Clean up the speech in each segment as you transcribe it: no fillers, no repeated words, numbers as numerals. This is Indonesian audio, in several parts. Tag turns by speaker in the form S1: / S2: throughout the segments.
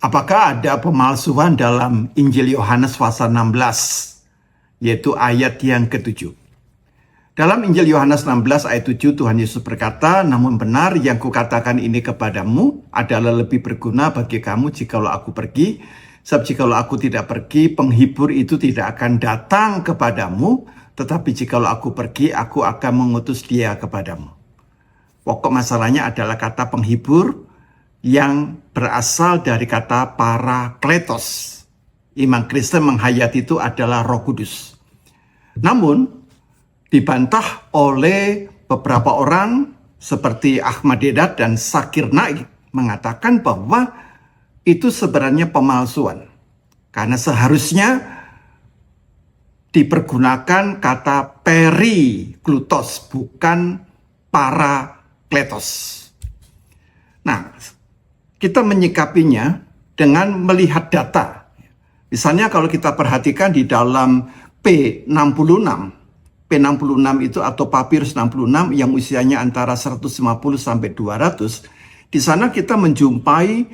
S1: Apakah ada pemalsuan dalam Injil Yohanes pasal 16, yaitu ayat yang ke-7? Dalam Injil Yohanes 16 ayat 7, Tuhan Yesus berkata, "Namun benar yang kukatakan ini kepadamu adalah lebih berguna bagi kamu jikalau aku pergi. Sebab jikalau aku tidak pergi, penghibur itu tidak akan datang kepadamu. Tetapi jikalau aku pergi, aku akan mengutus dia kepadamu." Pokok masalahnya adalah kata penghibur yang berasal dari kata parakletos. Iman Kristen menghayati itu adalah Roh Kudus. Namun, dibantah oleh beberapa orang seperti Ahmad Deedat dan Zakir Naik mengatakan bahwa itu sebenarnya pemalsuan. Karena seharusnya dipergunakan kata periklutos, bukan parakletos. Nah, kita menyikapinya dengan melihat data. Misalnya kalau kita perhatikan di dalam P66 itu atau papirus 66 yang usianya antara 150 sampai 200, di sana kita menjumpai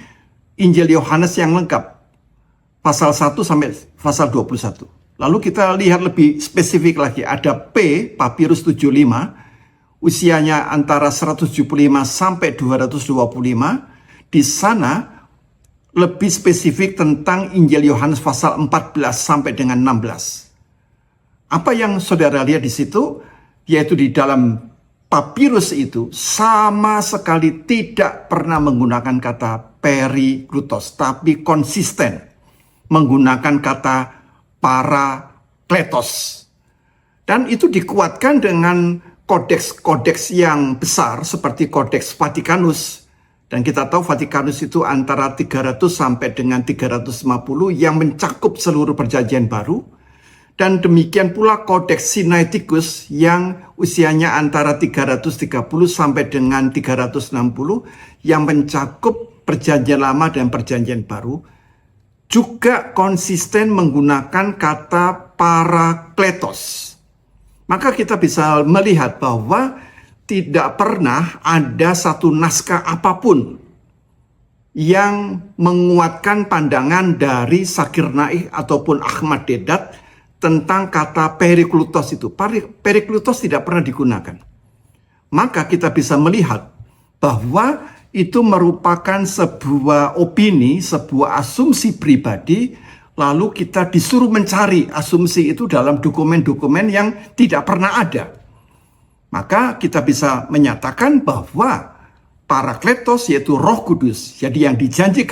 S1: Injil Yohanes yang lengkap, pasal 1 sampai pasal 21. Lalu kita lihat lebih spesifik lagi, ada papirus 75, usianya antara 175 sampai 225. Di sana lebih spesifik tentang Injil Yohanes pasal 14 sampai dengan 16. Apa yang saudara lihat di situ, yaitu di dalam papirus itu sama sekali tidak pernah menggunakan kata periklutos, tapi konsisten menggunakan kata parakletos. Dan itu dikuatkan dengan kodeks-kodeks yang besar seperti kodeks Vatikanus. Dan kita tahu Vatikanus itu antara 300 sampai dengan 350 yang mencakup seluruh perjanjian baru. Dan demikian pula kodeks Sinaiticus yang usianya antara 330 sampai dengan 360 yang mencakup perjanjian lama dan perjanjian baru. Juga konsisten menggunakan kata parakletos. Maka kita bisa melihat bahwa tidak pernah ada satu naskah apapun yang menguatkan pandangan dari Zakir Naik ataupun Ahmad Deedat tentang kata periklutos itu. Periklutos tidak pernah digunakan. Maka kita bisa melihat bahwa itu merupakan sebuah opini, sebuah asumsi pribadi, lalu kita disuruh mencari asumsi itu dalam dokumen-dokumen yang tidak pernah ada. Maka kita bisa menyatakan bahwa parakletos yaitu Roh Kudus, jadi yang dijanjikan